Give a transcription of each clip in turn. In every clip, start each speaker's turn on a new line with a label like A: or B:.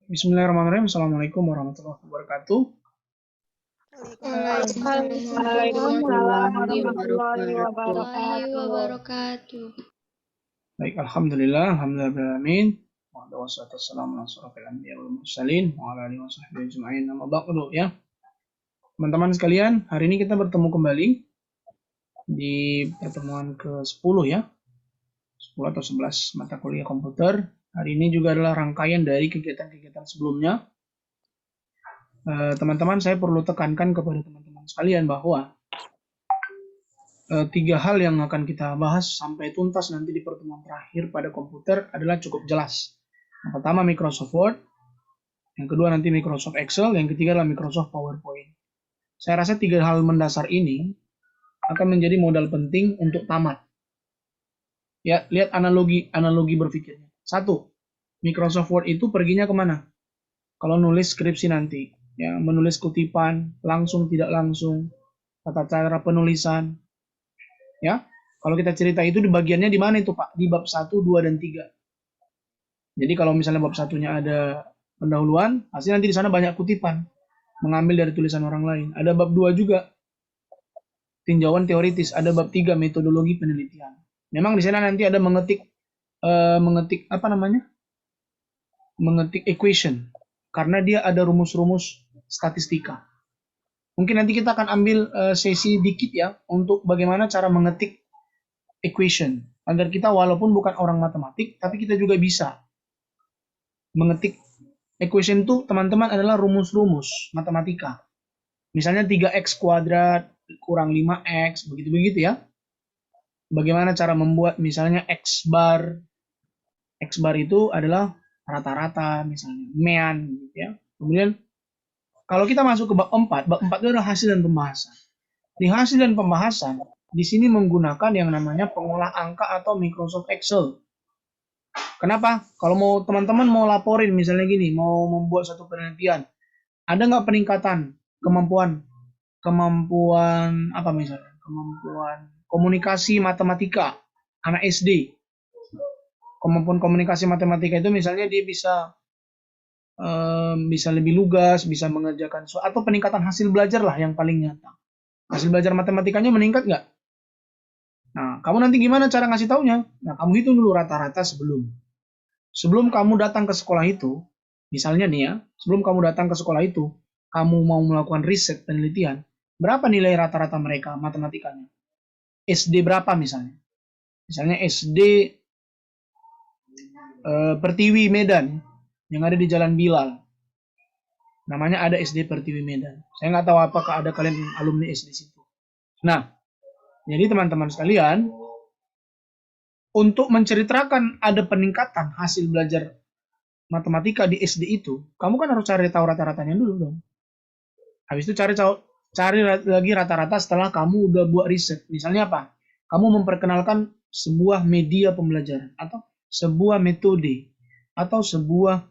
A: Bismillahirrahmanirrahim. Assalamualaikum warahmatullahi wabarakatuh.
B: Waalaikumsalam warahmatullahi wabarakatuh.
A: Baik, alhamdulillah, alhamdulillahirrahmanirrahim. Wassalatu wassalamu ala asyrofil anbiya wal mursalin wa ala alihi washabbihi ajma'in. Amma ba'du ya. Teman-teman sekalian, hari ini kita bertemu kembali di pertemuan ke-10 ya. 10 atau 11 mata kuliah komputer. Hari ini juga adalah rangkaian dari kegiatan-kegiatan sebelumnya. Teman-teman, saya perlu tekankan kepada teman-teman sekalian bahwa 3 hal yang akan kita bahas sampai tuntas nanti di pertemuan terakhir pada komputer adalah cukup jelas. Yang pertama Microsoft Word, yang kedua nanti Microsoft Excel, yang ketiga adalah Microsoft PowerPoint. Saya rasa 3 hal mendasar ini akan menjadi modal penting untuk tamat. Ya, lihat analogi berpikirnya. 1. Microsoft Word itu perginya kemana? Kalau nulis skripsi nanti, ya, menulis kutipan, langsung tidak langsung, tata cara penulisan, ya. Kalau kita cerita itu di bagiannya di mana itu, Pak? Di bab 1, 2, dan 3. Jadi kalau misalnya bab satunya ada pendahuluan, pasti nanti di sana banyak kutipan, mengambil dari tulisan orang lain. Ada bab 2 juga, tinjauan teoritis. Ada bab 3, metodologi penelitian. Memang di sana nanti ada mengetik equation, karena dia ada rumus-rumus statistika. Mungkin nanti kita akan ambil sesi dikit ya untuk bagaimana cara mengetik equation agar kita walaupun bukan orang matematik tapi kita juga bisa mengetik equation itu. Teman-teman, adalah rumus-rumus matematika. Misalnya 3x kuadrat kurang 5x, begitu-begitu ya. Bagaimana cara membuat misalnya x bar. X bar itu adalah rata-rata misalnya, mean gitu ya. Kemudian kalau kita masuk ke bab 4 itu adalah hasil dan pembahasan. Di hasil dan pembahasan, di sini menggunakan yang namanya pengolah angka atau Microsoft Excel. Kenapa? Kalau mau teman-teman mau laporin misalnya gini, mau membuat satu penelitian, ada nggak peningkatan kemampuan apa misalnya? Kemampuan komunikasi matematika anak SD. Kemampuan komunikasi matematika itu misalnya dia bisa lebih lugas, bisa mengerjakan atau peningkatan hasil belajar lah yang paling nyata. Hasil belajar matematikanya meningkat nggak? Nah, kamu nanti gimana cara ngasih taunya? Nah, kamu hitung dulu rata-rata sebelum kamu datang ke sekolah itu. Misalnya nih ya, sebelum kamu datang ke sekolah itu, kamu mau melakukan riset penelitian, berapa nilai rata-rata mereka matematikanya? SD berapa misalnya? Misalnya SD Pertiwi Medan yang ada di Jalan Bilal. Namanya ada SD Pertiwi Medan. Saya nggak tahu apakah ada kalian alumni SD situ. Nah, jadi teman-teman sekalian, untuk menceritakan ada peningkatan hasil belajar matematika di SD itu, kamu kan harus cari tahu rata-ratanya dulu dong. Habis itu cari lagi rata-rata setelah kamu udah buat riset. Misalnya apa? Kamu memperkenalkan sebuah media pembelajaran atau sebuah metode atau sebuah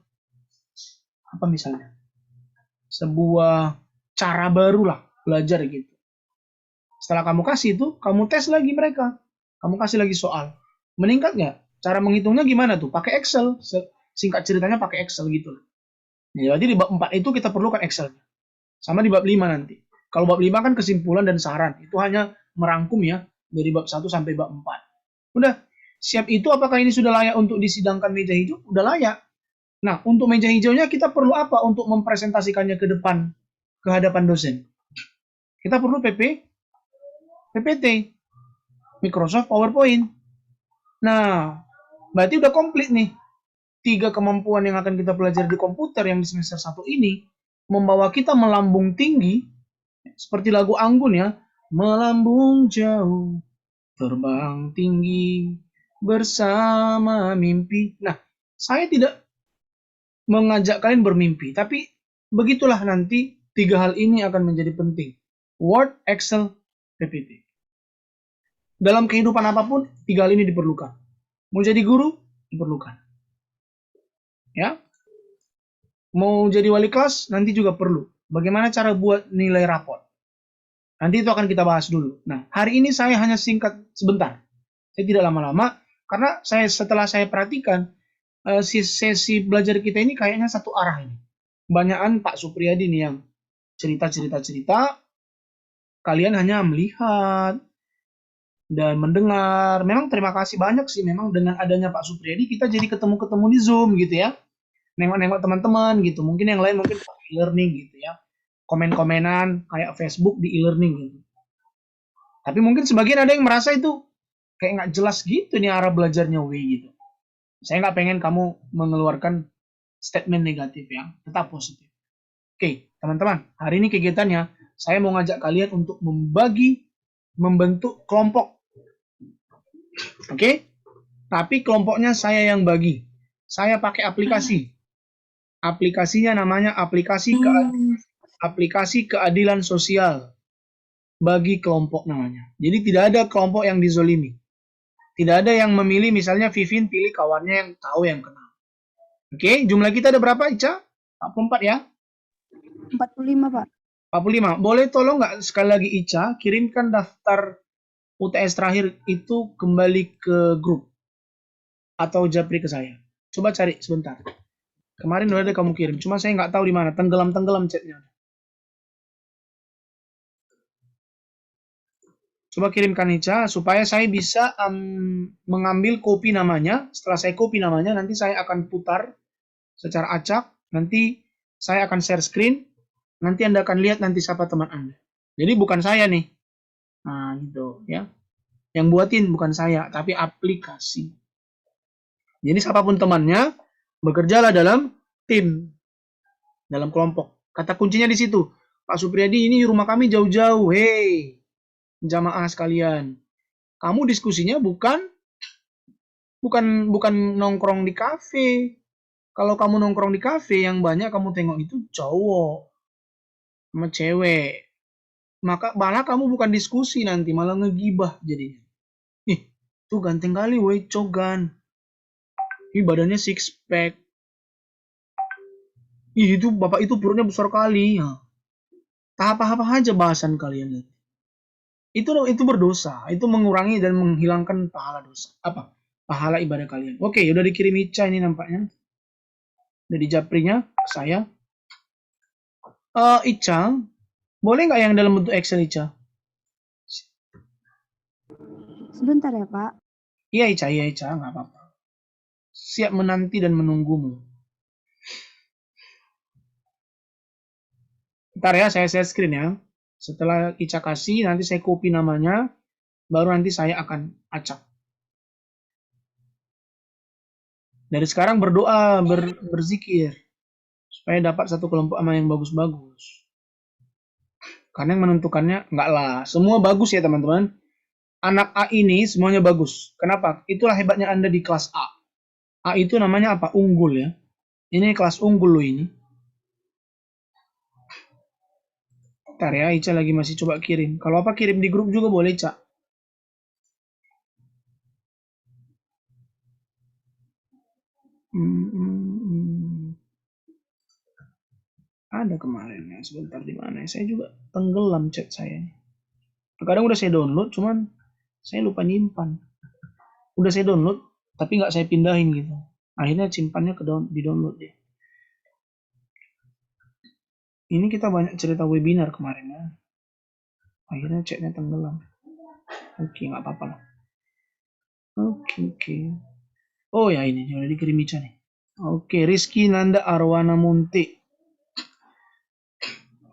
A: apa misalnya? Sebuah cara baru lah belajar gitu. Setelah kamu kasih itu, kamu tes lagi mereka. Kamu kasih lagi soal. Meningkat nggak? Cara menghitungnya gimana tuh? Pakai Excel. Singkat ceritanya pakai Excel gitu. Nah, jadi di bab 4 itu kita perlukan Excel. Sama di bab 5 nanti. Kalau bab 5 kan kesimpulan dan saran. Itu hanya merangkum ya. Dari bab 1 sampai bab 4. Udah. Siap itu, apakah ini sudah layak untuk disidangkan meja hijau? Udah layak. Nah, untuk meja hijaunya kita perlu apa untuk mempresentasikannya ke depan, ke hadapan dosen? Kita perlu PPT, Microsoft PowerPoint. Nah, berarti udah komplit nih. 3 kemampuan yang akan kita pelajari di komputer yang di semester 1 ini membawa kita melambung tinggi, seperti lagu Anggun ya, melambung jauh, terbang tinggi, bersama mimpi. Nah, saya tidak mengajak kalian bermimpi, tapi begitulah nanti 3 hal ini akan menjadi penting. Word, Excel, PPT. Dalam kehidupan apapun, 3 hal ini diperlukan. Mau jadi guru, diperlukan. Ya. Mau jadi wali kelas, nanti juga perlu. Bagaimana cara buat nilai rapor? Nanti itu akan kita bahas dulu. Nah, hari ini saya hanya singkat sebentar. Saya tidak lama-lama, karena setelah saya perhatikan, sesi belajar kita ini kayaknya satu arah ini. Banyakan Pak Supriyadi nih yang cerita, kalian hanya melihat dan mendengar. Memang terima kasih banyak sih, memang dengan adanya Pak Supriyadi kita jadi ketemu-ketemu di Zoom gitu ya. Nengok-nengok teman-teman gitu. Mungkin yang lain mungkin e-learning gitu ya. Komen-komenan kayak Facebook di e-learning gitu. Tapi mungkin sebagian ada yang merasa itu kayak nggak jelas gitu nih arah belajarnya gitu. Saya nggak pengen kamu mengeluarkan statement negatif ya, tetap positif. Oke, teman-teman, hari ini kegiatannya saya mau ngajak kalian untuk membentuk kelompok. Oke, tapi kelompoknya saya yang bagi. Saya pakai aplikasi. Aplikasinya namanya aplikasi keadilan sosial bagi kelompok namanya. Jadi tidak ada kelompok yang dizolimi. Tidak ada yang memilih misalnya Vivin pilih kawannya yang tahu yang kenal. Oke, jumlah kita ada berapa, Ica? 44 ya?
C: 45, Pak.
A: 45. Boleh tolong nggak sekali lagi Ica kirimkan daftar UTS terakhir itu kembali ke grup atau japri ke saya. Coba cari sebentar. Kemarin udah ada kamu kirim, cuma saya nggak tahu di mana. Tenggelam chatnya. Coba kirimkan Ica supaya saya bisa mengambil copy namanya. Setelah saya copy namanya, nanti saya akan putar secara acak. Nanti saya akan share screen. Nanti Anda akan lihat nanti siapa teman Anda. Jadi bukan saya nih. Nah, gitu ya. Yang buatin bukan saya, tapi aplikasi. Jadi siapapun temannya, bekerjalah dalam tim, dalam kelompok. Kata kuncinya di situ. Pak Supriyadi, ini rumah kami jauh-jauh. Hei, jamaah sekalian. Kamu diskusinya bukan nongkrong di kafe. Kalau kamu nongkrong di kafe, yang banyak kamu tengok itu cowok sama cewek. Maka malah kamu bukan diskusi nanti, malah ngegibah jadinya. Ih, tuh ganteng kali, woi, cogan. Ih, badannya six pack. Ih, itu bapak itu perutnya besar kali. Ya. Tahap-tahap aja bahasan kalian. Itu berdosa. Itu mengurangi dan menghilangkan pahala dosa. Apa? Pahala ibadah kalian. Oke, udah dikirim Ica ini nampaknya. Udah di japrinya saya. Ica, boleh nggak yang dalam bentuk Excel, Ica?
C: Sebentar ya, Pak.
A: Iya, Ica, nggak apa-apa. Siap menanti dan menunggumu. Ntar ya, saya share screen ya. Setelah Ica kasih, nanti saya copy namanya, baru nanti saya akan acak. Dari sekarang berdoa, berzikir, supaya dapat satu kelompok sama yang bagus-bagus. Karena yang menentukannya, enggak lah, semua bagus ya teman-teman. Anak A ini semuanya bagus. Kenapa? Itulah hebatnya Anda di kelas A. A itu namanya apa? Unggul ya. Ini kelas unggul loh ini. Ntar ya, Ica lagi masih coba kirim. Kalau apa kirim di grup juga boleh, Ica. Ada kemarin ya, sebentar di mana? Saya juga tenggelam chat saya. Terkadang udah saya download, cuman saya lupa nyimpan. Udah saya download, tapi nggak saya pindahin gitu. Akhirnya simpannya di download deh. Ini kita banyak cerita webinar kemarin ya. Akhirnya chatnya tenggelam. Oke, nggak apa-apa lah. Oke. Oh ya ini udah dikirim Ica nih. Oke, Rizky Nanda Arwana Munti.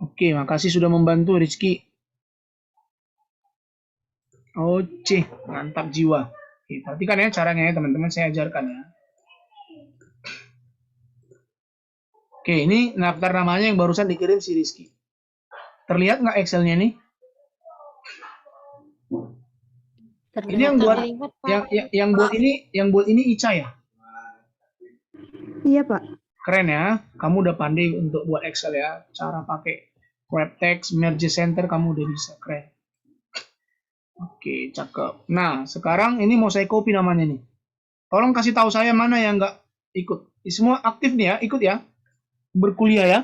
A: Oke, makasih sudah membantu Rizky. Oke, mantap jiwa. Oke, perhatikan ya caranya ya teman-teman, saya ajarkan ya. Oke, ini daftar namanya yang barusan dikirim si Rizky. Terlihat nggak Excelnya nih? Ini yang buat ini Ica ya?
C: Iya, Pak.
A: Keren ya, kamu udah pandai untuk buat Excel ya. Cara pakai wrap text, merge center kamu udah bisa, keren. Oke, cakep. Nah, sekarang ini mau saya copy namanya nih. Tolong kasih tahu saya mana yang nggak ikut. Semua aktif nih ya, ikut ya. Berkuliah ya.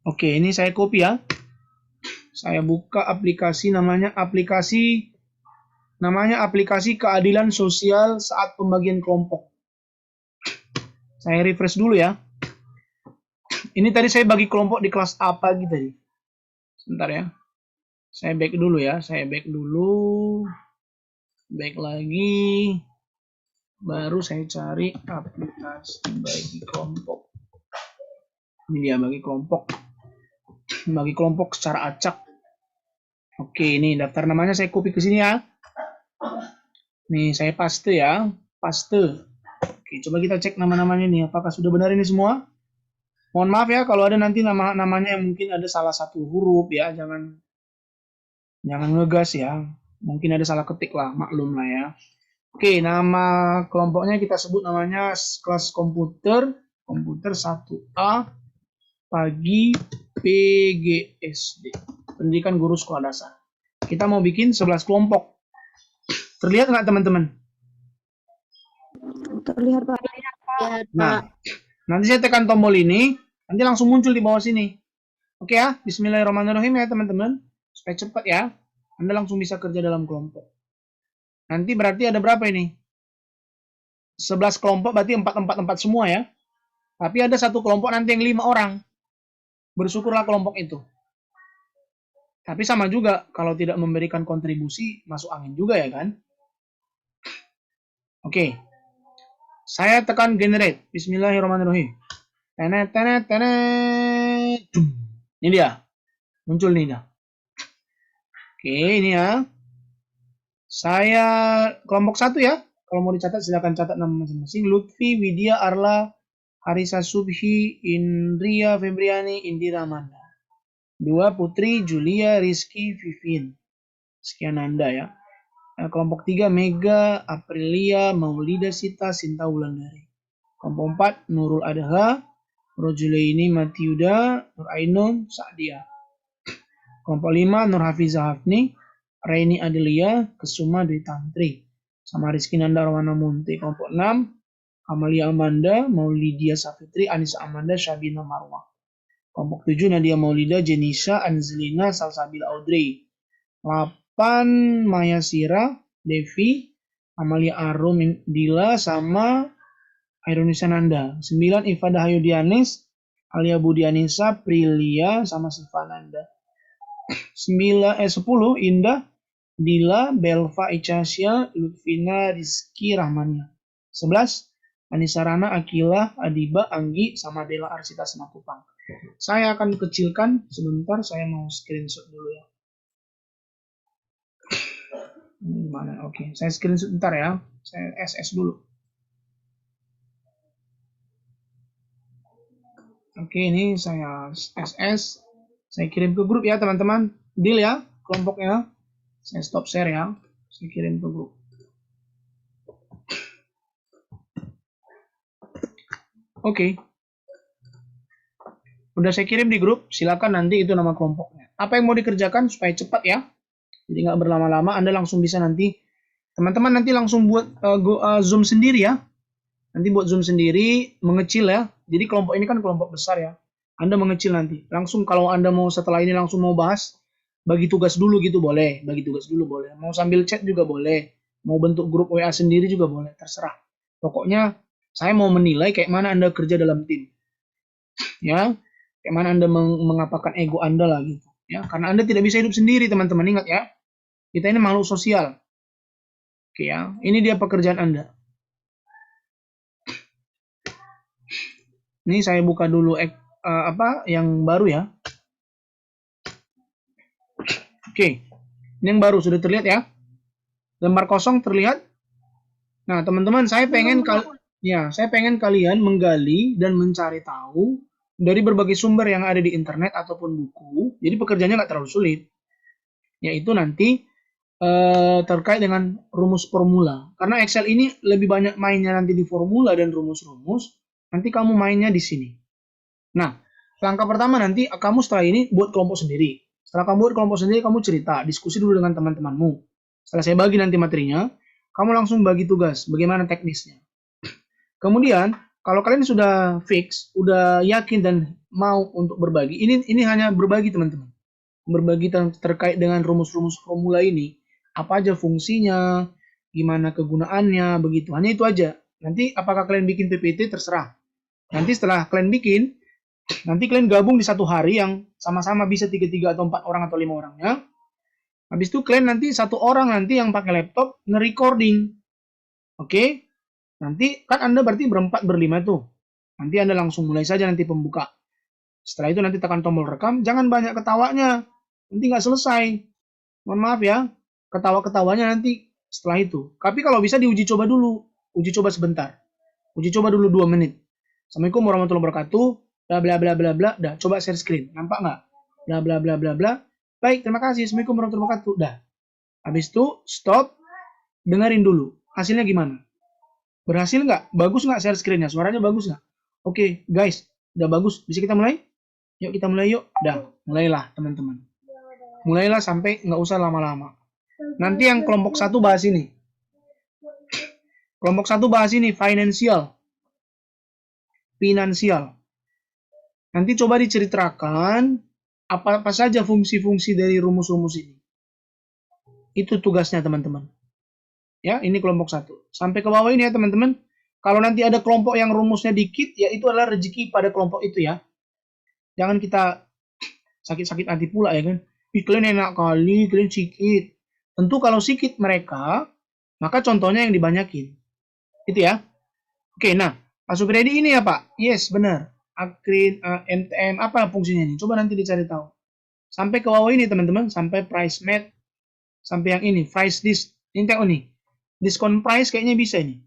A: Oke, ini saya copy ya. Saya buka aplikasi namanya aplikasi keadilan sosial saat pembagian kelompok. Saya refresh dulu ya. Ini tadi saya bagi kelompok di kelas apa gitu tadi. Sebentar ya. Saya back dulu ya. Saya back dulu. Back lagi. Baru saya cari aplikasi bagi kelompok. Ini dia bagi kelompok. Bagi kelompok secara acak. Oke, ini daftar namanya saya copy ke sini ya. Nih, saya paste ya. Paste. Oke, coba kita cek nama-namanya nih. Apakah sudah benar ini semua? Mohon maaf ya kalau ada nanti namanya yang mungkin ada salah satu huruf ya. Jangan ngegas ya. Mungkin ada salah ketik lah, maklum lah ya. Oke, nama kelompoknya kita sebut namanya kelas komputer 1A pagi PGSD. Pendidikan Guru Sekolah Dasar. Kita mau bikin 11 kelompok. Terlihat nggak teman-teman?
C: Terlihat, Pak.
B: Ya,
A: Nah, nanti saya tekan tombol ini, nanti langsung muncul di bawah sini. Oke ya, bismillahirrahmanirrahim ya teman-teman. Supaya cepat ya, Anda langsung bisa kerja dalam kelompok. Nanti berarti ada berapa ini? 11 kelompok berarti 4 semua ya. Tapi ada satu kelompok nanti yang 5 orang. Bersyukurlah kelompok itu. Tapi sama juga, kalau tidak memberikan kontribusi, masuk angin juga ya kan? Oke. Saya tekan generate. Bismillahirrahmanirrahim. Tenet. Ini dia. Muncul nih dah. Oke, ini ya. Saya kelompok 1 ya. Kalau mau dicatat silakan catat nama masing-masing. Lutfi, Widya, Arla, Harisa Subhi, Indria Febriani, Indira Amanda. 2 Putri, Julia, Rizky, Vivin. Sekian Anda ya. Kelompok 3 Mega, Aprilia, Maulida Sita, Sinta Wulandari. Kelompok 4 Nurul Adha, Rojulaini Matiuda, Nur Ainun, Sa'dia. Kelompok 5 Nur Hafizah Hafni, Raini Adelia, Kesuma Dwi Tantri. Sama Rizky Nanda Arwana Munti. Kelompok 6 Amalia Amanda, Maulidia Safitri, Anissa Amanda, Syabina Marwah. Kelompok 7 Nadia Maulida, Jenisa, Anzelina, Salsabila Audrey. 8 Maya Sira, Devi, Amalia Arum Dila, sama Airunisa Nanda. 9 Ifada Hayudianis, Alia Budianisa, Prilia, sama Sivananda. 10 Indah, Dila, Belva Icasya, Lutfina, Rizky Rahmania. 11 Anissa Rana, Akila, Adiba, Anggi, sama Dela Arsita Semakupang. Saya akan kecilkan sebentar, saya mau screenshot dulu ya. Ini gimana? Oke, saya screenshot sebentar ya. Saya SS dulu. Oke, ini saya SS. Saya kirim ke grup ya teman-teman. Deal ya kelompoknya. Saya stop share ya. Saya kirim ke grup. Oke. Udah saya kirim di grup. Silakan nanti itu nama kelompoknya. Apa yang mau dikerjakan supaya cepat ya. Jadi nggak berlama-lama. Anda langsung bisa nanti. Teman-teman nanti langsung buat Zoom sendiri ya. Nanti buat Zoom sendiri. Mengecil ya. Jadi kelompok ini kan kelompok besar ya. Anda mengecil nanti. Langsung kalau Anda mau setelah ini langsung mau bahas. Bagi tugas dulu gitu boleh. Bagi tugas dulu boleh. Mau sambil chat juga boleh. Mau bentuk grup WA sendiri juga boleh. Terserah. Pokoknya saya mau menilai kayak mana Anda kerja dalam tim. Ya. Kayak mana Anda mengapakan ego Anda lah gitu. Ya. Karena Anda tidak bisa hidup sendiri teman-teman. Ingat ya. Kita ini makhluk sosial. Oke ya. Ini dia pekerjaan Anda. Ini saya buka dulu yang baru ya. Oke. Ini yang baru sudah terlihat ya. Lembar kosong terlihat. Nah, teman-teman, saya pengen kalian menggali dan mencari tahu dari berbagai sumber yang ada di internet ataupun buku. Jadi pekerjaannya nggak terlalu sulit. Yaitu nanti terkait dengan rumus formula. Karena Excel ini lebih banyak mainnya nanti di formula dan rumus-rumus. Nanti kamu mainnya di sini. Nah, langkah pertama nanti kamu setelah ini buat kelompok sendiri. Setelah kamu buat kelompok sendiri, kamu cerita, diskusi dulu dengan teman-temanmu. Setelah saya bagi nanti materinya, kamu langsung bagi tugas, bagaimana teknisnya. Kemudian, kalau kalian sudah fix, udah yakin dan mau untuk berbagi, ini hanya berbagi teman-teman. Berbagi terkait dengan rumus-rumus formula ini, apa aja fungsinya, gimana kegunaannya, begitu. Hanya itu aja. Nanti apakah kalian bikin PPT terserah. Nanti setelah kalian bikin, nanti kalian gabung di satu hari yang sama-sama bisa 3 atau 4 orang atau 5 orang ya. Habis itu kalian nanti satu orang nanti yang pakai laptop nge-recording. Oke? Nanti kan Anda berarti berempat berlima tuh. Nanti Anda langsung mulai saja nanti pembuka. Setelah itu nanti tekan tombol rekam, jangan banyak ketawanya. Nanti nggak selesai. Mohon maaf ya. Ketawa-ketawanya nanti setelah itu. Tapi kalau bisa diuji coba dulu. Uji coba sebentar. Uji coba dulu 2 menit. Assalamualaikum warahmatullahi wabarakatuh. Bla bla bla bla bla. Dah, coba share screen. Nampak nggak? Bla bla bla bla bla. Baik, terima kasih. Assalamualaikum warahmatullahi wabarakatuh. Dah. Habis itu stop. Dengerin dulu. Hasilnya gimana? Berhasil nggak? Bagus nggak share screen-nya? Suaranya bagus nggak? Oke, guys. Udah bagus. Bisa kita mulai? Yuk kita mulai yuk. Dah, mulailah teman-teman. Mulailah sampai nggak usah lama-lama. Nanti yang kelompok 1 bahas ini. Kelompok 1 bahas ini, finansial. Nanti coba diceritakan apa saja fungsi-fungsi dari rumus-rumus ini. Itu tugasnya teman-teman. Ya, ini kelompok 1. Sampai ke bawah ini ya teman-teman. Kalau nanti ada kelompok yang rumusnya dikit, ya itu adalah rezeki pada kelompok itu ya. Jangan kita sakit-sakit hati pula ya kan. Ih, kalian enak kali, kalian sikit. Tentu kalau sikit mereka, maka contohnya yang dibanyakin. Itu ya. Oke, nah. Pak Supriyadi ini ya Pak? Yes, benar. Akrin, MTM, apa fungsinya ini? Coba nanti dicari tahu. Sampai ke bawah ini teman-teman. Sampai price match. Sampai yang ini. Price list. Ini tengok nih. Diskon price kayaknya bisa ini.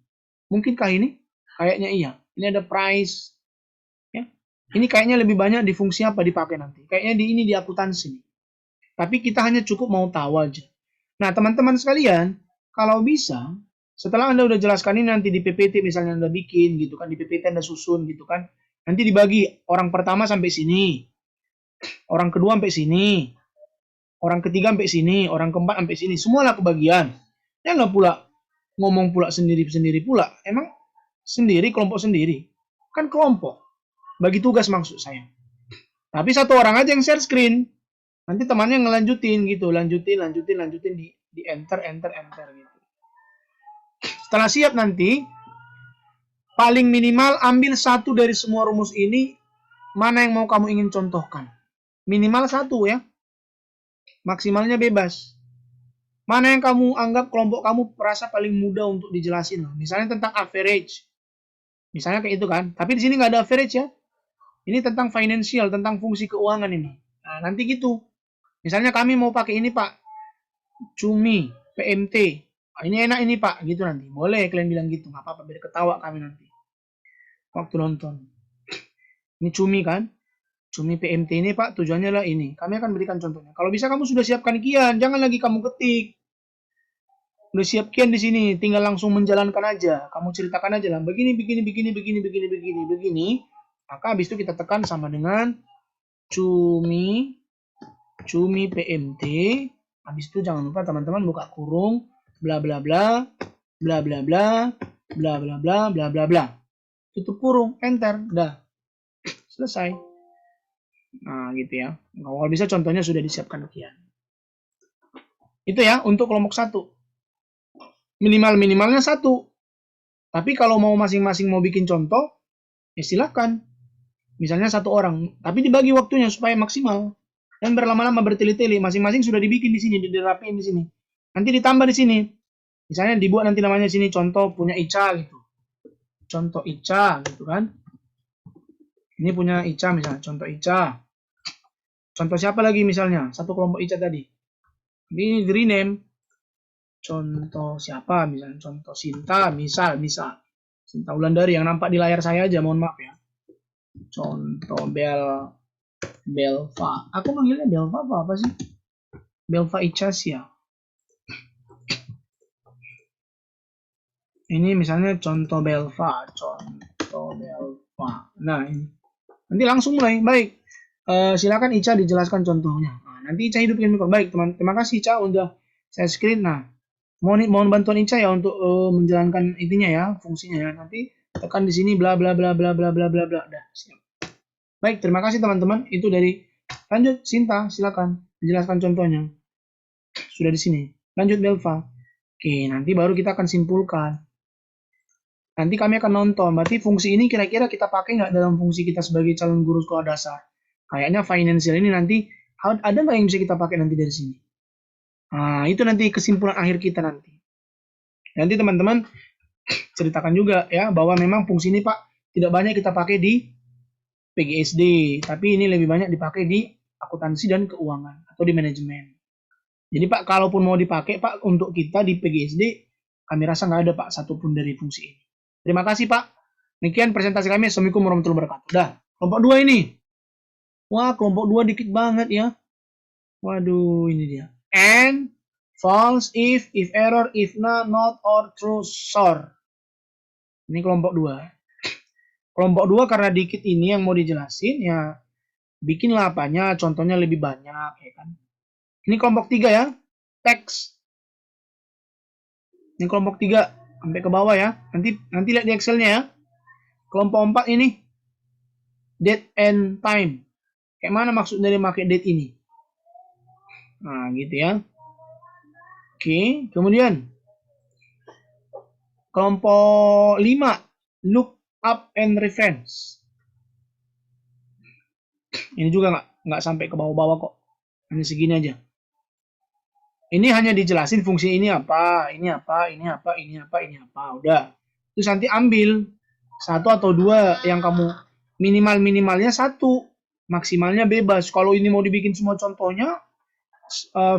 A: Mungkinkah ini? Kayaknya iya. Ini ada price. Ya. Ini kayaknya lebih banyak di fungsi apa dipakai nanti. Kayaknya di akuntansi. Tapi kita hanya cukup mau tahu aja. Nah, teman-teman sekalian, kalau bisa, setelah Anda udah jelaskan ini nanti di PPT misalnya Anda bikin gitu kan, di PPT Anda susun gitu kan. Nanti dibagi orang pertama sampai sini. Orang kedua sampai sini. Orang ketiga sampai sini, orang keempat sampai sini. Semualah kebagian. Ya nggak pula ngomong pula sendiri-sendiri pula. Emang sendiri, kelompok sendiri. Kan kelompok. Bagi tugas maksud saya. Tapi satu orang aja yang share screen. Nanti temannya ngelanjutin gitu. Lanjutin di enter gitu. Setelah siap nanti, paling minimal ambil satu dari semua rumus ini. Mana yang mau kamu ingin contohkan. Minimal satu ya. Maksimalnya bebas. Mana yang kamu anggap kelompok kamu merasa paling mudah untuk dijelasin. Misalnya tentang average. Misalnya kayak itu kan. Tapi di sini nggak ada average ya. Ini tentang financial, tentang fungsi keuangan ini. Nah, nanti gitu. Misalnya kami mau pakai ini Pak. Cumi, PMT. Nah, ini enak ini Pak. Gitu nanti. Boleh kalian bilang gitu. Nggak apa-apa. Biar ketawa kami nanti. Waktu nonton. Ini cumi kan. Cumi PMT ini Pak. Tujuannya adalah ini. Kami akan berikan contohnya. Kalau bisa kamu sudah siapkan kian. Jangan lagi kamu ketik. Udah siap kian di sini, tinggal langsung menjalankan aja. Kamu ceritakan aja lah, begini. Maka habis itu kita tekan sama dengan cumi PMT. Habis itu jangan lupa teman-teman buka kurung, bla bla bla, bla bla bla, bla bla bla, bla bla bla. Tutup kurung, enter, dah. Selesai. Nah, gitu ya. Kalau bisa contohnya sudah disiapkan kian. Itu ya untuk kelompok 1. Minimalnya 1. Tapi kalau mau masing-masing mau bikin contoh, ya silakan. Misalnya 1 orang, tapi dibagi waktunya supaya maksimal. Dan berlama-lama bertele-tele, masing-masing sudah dibikin di sini, dirapiin di sini. Nanti ditambah di sini. Misalnya dibuat nanti namanya sini contoh punya Ica gitu. Contoh Ica gitu kan. Ini punya Ica misalnya, contoh Ica. Contoh siapa lagi misalnya? Satu kelompok Ica tadi. Ini di rename. Contoh siapa misalnya, contoh Sinta misal Sinta Wulandari yang nampak di layar saya aja, mohon maaf ya. Contoh Belva, aku manggilnya Belva apa sih? Belva Icasya. Ini misalnya contoh Belva. Nah ini nanti langsung mulai. Baik, silakan Ica dijelaskan contohnya. Nah, nanti Ica hidupin mikro. Baik teman, terima kasih Ica udah saya screen. Nah, mohon bantuan Ica ya untuk menjalankan intinya ya, fungsinya ya. Nanti tekan di sini bla bla bla bla bla bla bla bla. Dah, siap. Baik, terima kasih teman-teman. Itu dari lanjut Sinta, silakan menjelaskan contohnya. Sudah di sini. Lanjut Belva. Oke, nanti baru kita akan simpulkan. Nanti kami akan nonton. Berarti fungsi ini kira-kira kita pakai nggak dalam fungsi kita sebagai calon guru sekolah dasar? Kayaknya financial ini nanti ada nggak yang bisa kita pakai nanti dari sini? Nah, itu nanti kesimpulan akhir kita nanti. Nanti teman-teman ceritakan juga ya bahwa memang fungsi ini Pak tidak banyak kita pakai di PGSD, tapi ini lebih banyak dipakai di akuntansi dan keuangan atau di manajemen. Jadi Pak, kalaupun mau dipakai Pak untuk kita di PGSD, kami rasa nggak ada Pak satupun dari fungsi ini. Terima kasih Pak. Demikian presentasi kami. Assalamualaikum warahmatullahi wabarakatuh. Dah, kelompok 2 ini. Wah, kelompok 2 dikit banget ya. Waduh, ini dia. And, false, if error, if not, or true, sure. Ini kelompok 2. Kelompok 2 karena dikit ini yang mau dijelasin, ya bikinlah apanya, contohnya lebih banyak, ya kan. Ini kelompok 3 ya, teks. Ini kelompok 3, sampai ke bawah ya. Nanti lihat di Excel-nya ya. Kelompok 4 ini, date and time. Kayak mana maksud dari pakai date ini? Nah, gitu ya. Oke, kemudian kelompok 5, look up and reference. Ini juga nggak sampai ke bawah-bawah kok. Hanya segini aja. Ini hanya dijelasin fungsi ini apa, ini apa, ini apa, ini apa, ini apa. Udah. Terus nanti ambil 1 atau 2 yang kamu minimalnya 1, maksimalnya bebas. Kalau ini mau dibikin semua contohnya,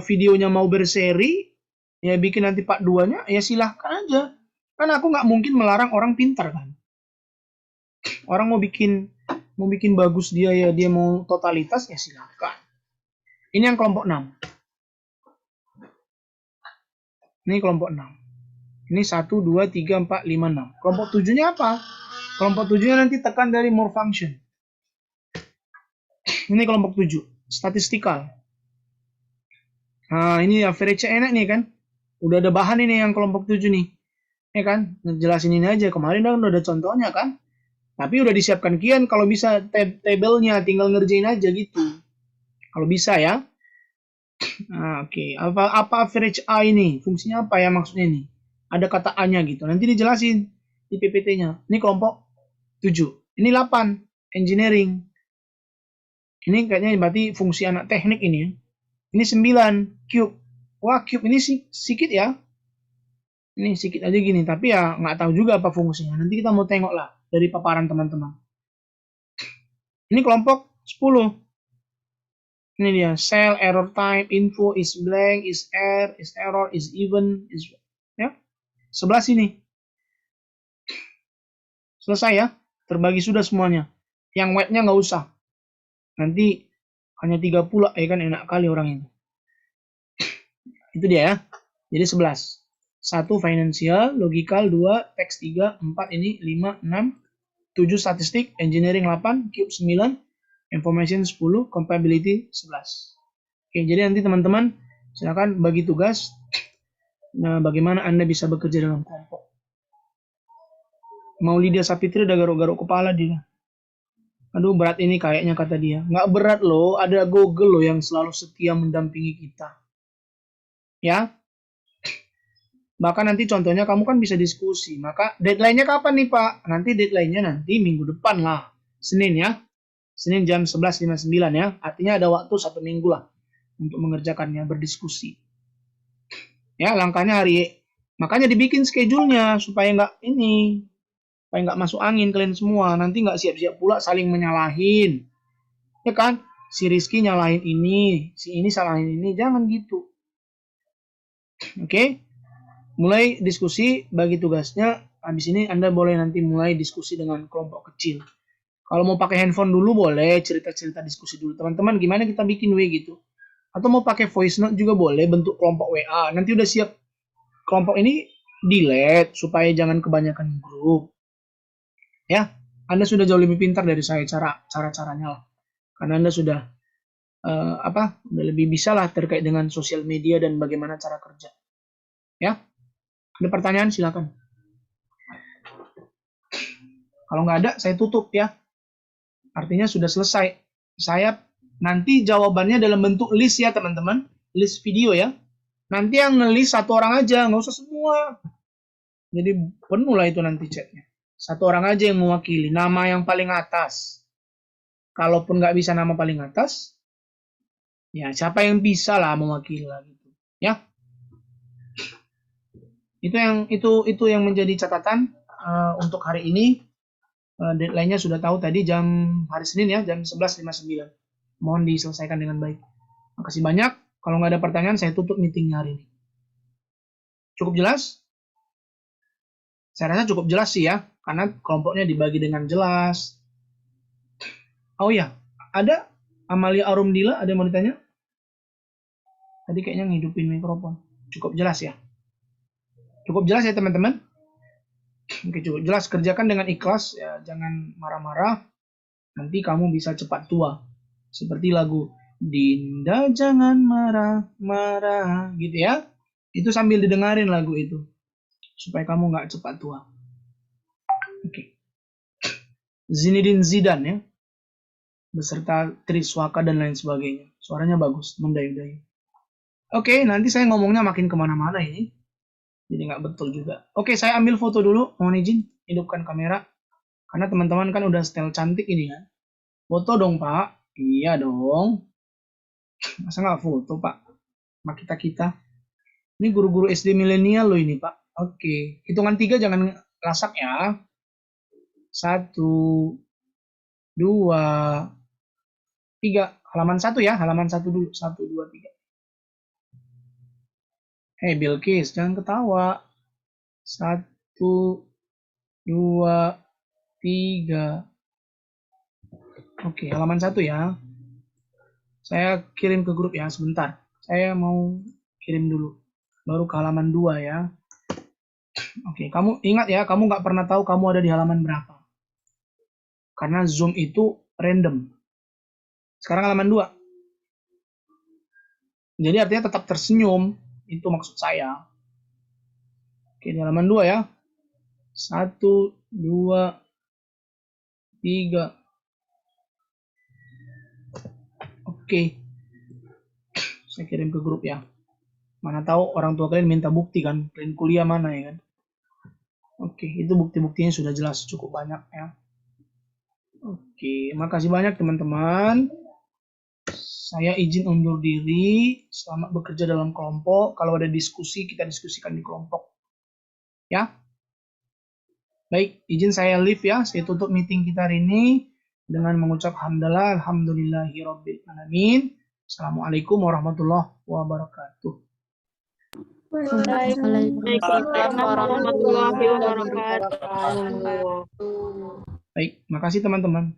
A: videonya mau berseri, ya bikin nanti part 2-nya, ya silahkan aja. Kan aku nggak mungkin melarang orang pintar kan. Orang mau bikin bagus dia mau totalitas, ya silahkan. Ini yang kelompok 6. Ini kelompok 6. Ini 1, 2, 3, 4, 5, 6. Kelompok 7-nya apa? Kelompok 7-nya nanti tekan dari more function. Ini kelompok 7. Statistical. Nah, ini average-nya enak nih kan. Udah ada bahan ini yang kelompok 7 nih. Ya kan? Ngejelasin ini aja. Kemarin udah ada contohnya kan. Tapi udah disiapkan kian kalau bisa tabelnya tinggal ngerjain aja gitu. Kalau bisa ya. Nah, oke. Apa average A ini? Fungsinya apa ya maksudnya ini? Ada kata A-nya gitu. Nanti dijelasin di PPT-nya. Ini kelompok 7. Ini 8. Engineering. Ini kayaknya berarti fungsi anak teknik ini ya. Ini 9. Cube. Wah, cube ini sedikit ya. Ini sedikit aja gini. Tapi ya nggak tahu juga apa fungsinya. Nanti kita mau tengok lah dari paparan teman-teman. Ini kelompok 10. Ini dia, cell, error type, info, is blank, is error, is even, is ya. 11 ini. Selesai ya. Terbagi sudah semuanya. Yang white-nya nggak usah. Nanti hanya 3 pula, ya kan enak kali orang itu. Itu dia ya. Jadi 11. 1 financial, logical, 2 teks, 3, 4 ini, 5, 6, 7 statistik, engineering 8, cube 9, information 10, compatibility 11. Oke, jadi nanti teman-teman silakan bagi tugas bagaimana Anda bisa bekerja dalam kelompok. Mau Lydia Sapitri udah garuk-garuk kepala dia. Aduh, berat ini kayaknya kata dia. Nggak berat loh, ada Google loh yang selalu setia mendampingi kita. Ya. Bahkan nanti contohnya kamu kan bisa diskusi. Maka deadline-nya kapan nih Pak? Nanti deadline-nya nanti minggu depan lah. Senin ya. Senin jam 11.59 ya. Artinya ada waktu 1 minggu lah untuk mengerjakannya, berdiskusi. Ya, langkahnya makanya dibikin schedule-nya supaya nggak masuk angin kalian semua. Nanti nggak siap-siap pula saling menyalahin. Ya kan? Si Rizky nyalahin ini, si ini salahin ini, jangan gitu. Oke? Mulai diskusi, bagi tugasnya. Habis ini Anda boleh nanti mulai diskusi dengan kelompok kecil. Kalau mau pakai handphone dulu boleh, cerita-cerita diskusi dulu. Teman-teman gimana kita bikin W gitu. Atau mau pakai voice note juga boleh, bentuk kelompok WA. Nanti udah siap kelompok ini, delete supaya jangan kebanyakan grup. Ya, Anda sudah jauh lebih pintar dari saya cara-caranya lah. Karena Anda sudah udah lebih bisa lah terkait dengan sosial media dan bagaimana cara kerja. Ya, ada pertanyaan silakan. Kalau nggak ada, saya tutup ya. Artinya sudah selesai. Saya nanti jawabannya dalam bentuk list ya teman-teman. List video ya. Nanti yang nge-list 1 orang aja, nggak usah semua. Jadi penuh lah itu nanti chatnya. Satu orang aja yang mewakili, nama yang paling atas. Kalaupun nggak bisa nama paling atas, ya siapa yang bisa lah mewakili lah gitu. Ya. Itu yang menjadi catatan untuk hari ini. Deadline-nya sudah tahu tadi hari Senin ya, jam 11.59. Mohon diselesaikan dengan baik. Makasih banyak. Kalau nggak ada pertanyaan, saya tutup meetingnya hari ini. Cukup jelas? Saya rasa cukup jelas sih ya, karena kelompoknya dibagi dengan jelas. Oh ya, ada Amalia Arumdila, ada yang mau ditanya? Tadi kayaknya ngidupin mikrofon. Cukup jelas ya? Cukup jelas ya teman-teman? Oke, cukup jelas. Kerjakan dengan ikhlas, ya, jangan marah-marah. Nanti kamu bisa cepat tua. Seperti lagu Dinda jangan marah-marah, gitu ya. Itu sambil didengarin lagu itu. Supaya kamu nggak cepat tua. Oke. Zinedine Zidane ya. Beserta Triswaka dan lain sebagainya. Suaranya bagus, mendayu-dayu. Oke, nanti saya ngomongnya makin kemana-mana ini. Jadi nggak betul juga. Oke, saya ambil foto dulu. Mohon izin, hidupkan kamera. Karena teman-teman kan udah style cantik ini kan. Foto dong, Pak. Iya dong. Masa nggak foto, Pak? Sama kita-kita. Ini guru-guru SD milenial loh ini, Pak. Oke. Hitungan 3 jangan lasak ya. 1, 2, 3. Halaman 1 ya. Halaman 1 dulu. 1, 2, 3. Hei Bilkis, jangan ketawa. 1, 2, 3. Oke, halaman 1 ya. Saya kirim ke grup ya, sebentar. Saya mau kirim dulu. Baru ke halaman 2 ya. Oke, kamu ingat ya, kamu nggak pernah tahu kamu ada di halaman berapa. Karena Zoom itu random. Sekarang halaman 2. Jadi artinya tetap tersenyum. Itu maksud saya. Oke, di halaman 2 ya. 1, 2, 3. Oke. Saya kirim ke grup ya. Mana tahu orang tua kalian minta bukti kan. Kalian kuliah mana ya kan. Oke, itu bukti-buktinya sudah jelas. Cukup banyak ya. Oke, makasih banyak teman-teman. Saya izin undur diri. Selamat bekerja dalam kelompok. Kalau ada diskusi, kita diskusikan di kelompok. Ya. Baik, izin saya leave ya. Saya tutup meeting kita hari ini dengan mengucap hamdalah, alhamdulillahirabbil alamin. Assalamualaikum warahmatullahi wabarakatuh.
B: Waalaikumsalam warahmatullahi wabarakatuh.
A: Baik, makasih teman-teman.